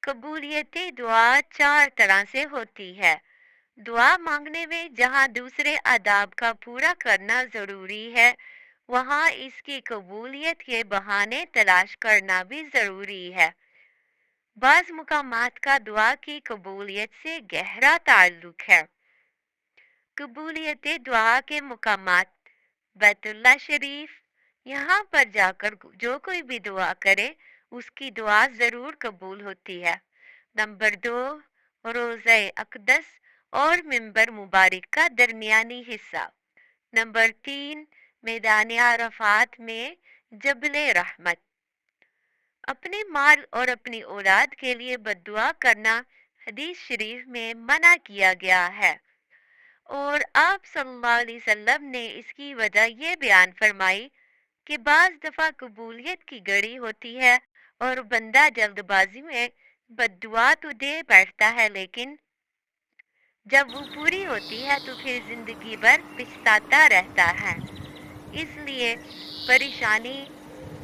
कबूलियत दुआ चार तरह से होती है। दुआ मांगने में जहाँ दूसरे आदाब का पूरा करना जरूरी है, वहाँ इसकी कबूलियत के बहाने तलाश करना भी जरूरी है। बाज मुकामात का दुआ की कबूलियत से गहरा ताल्लुक है। कबूलियत दुआ के मुकामात: बैतुल्ला शरीफ, यहाँ पर जाकर जो कोई भी दुआ करे उसकी दुआ जरूर कबूल होती है। नंबर दो, रोज़ा अक़दस और मिंबर मुबारक का दरमियानी हिस्सा। नंबर तीन, मैदान अरफात में जबल रहमत। अपने माल और अपनी औलाद के लिए बद्दुआ करना हदीस शरीफ में मना किया गया है, और आप सल्लल्लाहु अलैहि वसल्लम ने इसकी वजह ये बयान फरमाई कि बाज दफा कबूलियत की घड़ी होती है और बंदा जल्दबाजी में बद्दुआ तो दे बैठता है, लेकिन जब वो पूरी होती है तो फिर जिंदगी भर पछताता रहता है। इसलिए परेशानी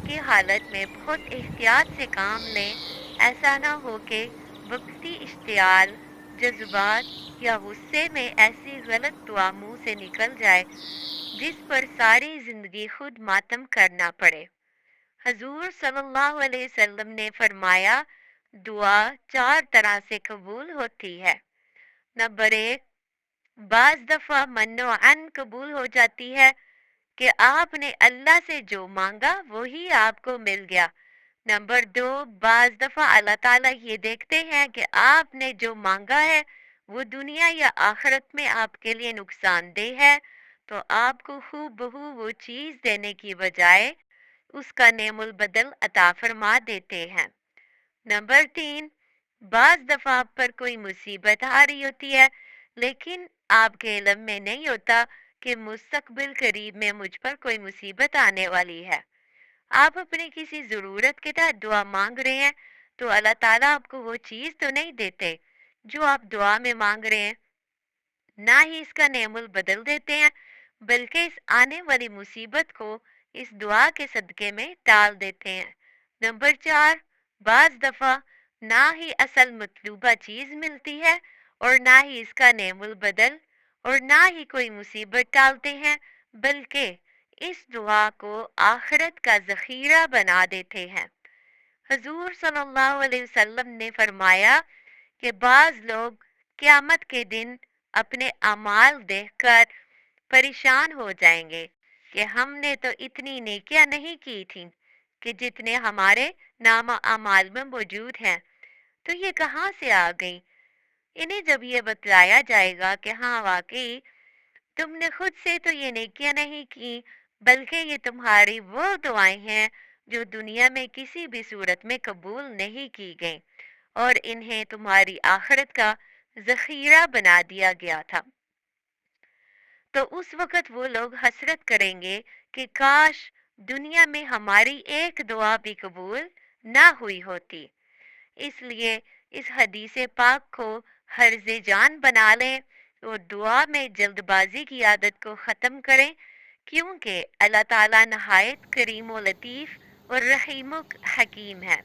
की हालत में बहुत एहतियात से काम लें। ऐसा ना हो कि वक्ती इश्तियाल, जज्बात या गुस्से में ऐसी गलत दुआ मुंह से निकल जाए जिस पर सारी जिंदगी खुद मातम करना पड़े। हजूर सल्लल्लाहु अलैहि वसल्लम ने फरमाया, दुआ चार तरह से कबूल होती है। नंबर एक, बाज दफा मन्नो अन कबूल हो जाती है कि आपने अल्लाह से जो मांगा वही आपको मिल गया। नंबर दो, बाज दफा अल्लाह ताला ये देखते हैं कि आपने जो मांगा है वो दुनिया या आखिरत में आपके लिए नुकसानदेह है, तो आपको खूब बहू वो चीज देने की बजाय उसका नेमुल बदल अता फरमा देते हैं। नंबर तीन, बाज दफा आप पर कोई मुसीबत आ रही होती है, लेकिन आपके इल्म में नहीं होता कि मुस्तकबिल करीब में मुझ पर कोई मुसीबत आने वाली है। आप अपनी किसी जरूरत के तहत दुआ मांग रहे हैं, तो अल्लाह ताला आपको वो चीज तो नहीं देते जो आप दुआ में मांग रहे हैं, ना ही इसका नेमुल बदल देते हैं, बल्कि इस आने वाली मुसीबत को इस दुआ के सदके में टाल देते हैं। नंबर चार, बाज दफा ना ही असल मतलूबा चीज मिलती है और ना ही इसका नेमुल बदल, और ना ही कोई मुसीबत टालते हैं, बल्कि इस दुआ को आखिरत का जखीरा बना देते हैं। हजूर सल्लल्लाहु अलैहि वसल्लम ने फरमाया कि बाज लोग क़यामत के दिन अपने अमाल देखकर परेशान हो जाएंगे कि हमने तो इतनी नेकियां नहीं की थी कि जितने हमारे नाम अमाल में मौजूद हैं, तो ये कहाँ से आ गई। इन्हें जब ये बतलाया जाएगा कि हाँ वाकई तुमने खुद से तो ये नेकियां नहीं की, बल्कि ये तुम्हारी वो दुआएं हैं जो दुनिया में किसी भी सूरत में कबूल नहीं की गई, और इन्हें तुम्हारी आखिरत का जखीरा बना दिया गया था। तो उस वक्त वो लोग हसरत करेंगे कि काश दुनिया में हमारी एक दुआ भी कबूल ना हुई होती। इसलिए इस हदीस पाक को हर्ज जान बना लें और दुआ में जल्दबाजी की आदत को ख़त्म करें, क्योंकि अल्लाह ताला नहायत करीम व लतीफ़ और रहीम हकीम है।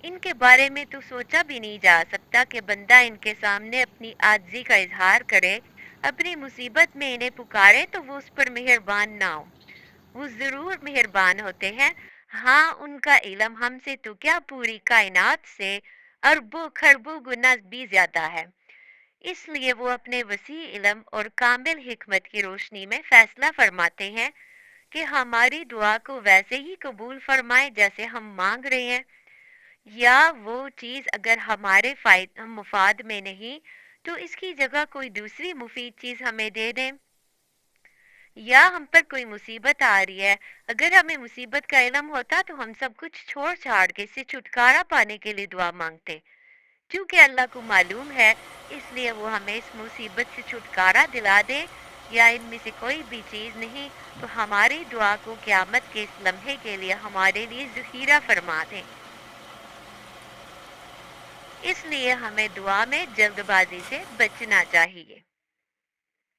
इनके बारे में तो सोचा भी नहीं जा सकता कि बंदा इनके सामने अपनी आजिज़ी का इजहार करे, अपनी मुसीबत में इन्हें पुकारे तो वो उस पर मेहरबान ना हो। वो जरूर मेहरबान होते हैं। हाँ, उनका इल्म हमसे तो क्या पूरी कायनात से अरबों खरबों गुना भी ज्यादा है। इसलिए वो अपने वसी इल्म और कामिल हिकमत की रोशनी में फैसला फरमाते हैं कि हमारी दुआ को वैसे ही कबूल फरमाए जैसे हम मांग रहे हैं, या वो चीज अगर हमारे मुफाद में नहीं तो इसकी जगह कोई दूसरी मुफीद चीज हमें दे दें। या हम पर कोई मुसीबत आ रही है, अगर हमें मुसीबत का इल्म होता तो हम सब कुछ छोड़ छाड़ के इससे छुटकारा पाने के लिए दुआ मांगते। क्योंकि अल्लाह को मालूम है, इसलिए वो हमें इस मुसीबत से छुटकारा दिला दे या इनमें से कोई भी चीज नहीं तो हमारी दुआ को क़यामत के इस लम्हे के लिए हमारे लिए ज़ख़ीरा फरमा दें। इसलिए हमें दुआ में जल्दबाजी से बचना चाहिए।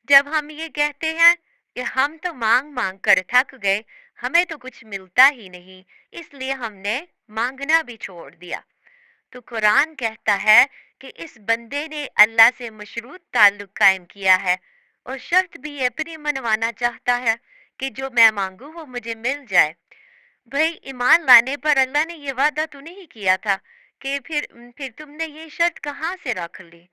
जब हम ये कहते हैं कि हम तो मांग मांग कर थक गए, हमें तो कुछ मिलता ही नहीं, इसलिए हमने मांगना भी छोड़ दिया, तो कुरान कहता है कि इस बंदे ने अल्लाह से मशरूत ताल्लुक कायम किया है और शर्त भी ये अपनी मनवाना चाहता है कि जो मैं मांगू वो मुझे मिल जाए। भाई ईमान लाने पर अल्लाह ने ये वादा तो नहीं किया था कि फिर तुमने ये शर्त कहाँ से रख ली।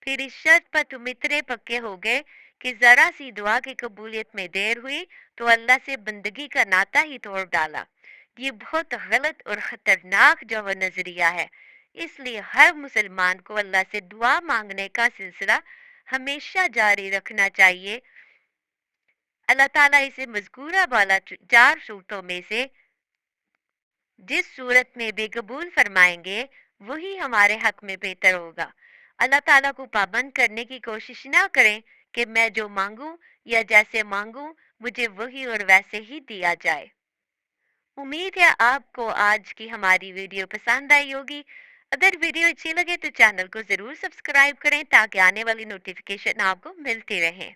फिर इस शर्त पर तुम इतने पक्के हो गए कि जरा सी दुआ की कबूलियत में देर हुई तो अल्लाह से बंदगी का नाता ही तोड़ डाला। ये बहुत गलत और खतरनाक जो नजरिया है। इसलिए हर मुसलमान को अल्लाह से दुआ मांगने का सिलसिला हमेशा जारी रखना चाहिए। अल्लाह ताला इसे मज़कूरा वाला 4 सूरतों में से जिस सूरत में भी कबूल फरमाएंगे वही हमारे हक में बेहतर होगा। अल्लाह ताला को पाबंद करने की कोशिश ना करें कि मैं जो मांगूं या जैसे मांगूं मुझे वही और वैसे ही दिया जाए। उम्मीद है आपको आज की हमारी वीडियो पसंद आई होगी। अगर वीडियो अच्छी लगे तो चैनल को जरूर सब्सक्राइब करें ताकि आने वाली नोटिफिकेशन आपको मिलती रहे।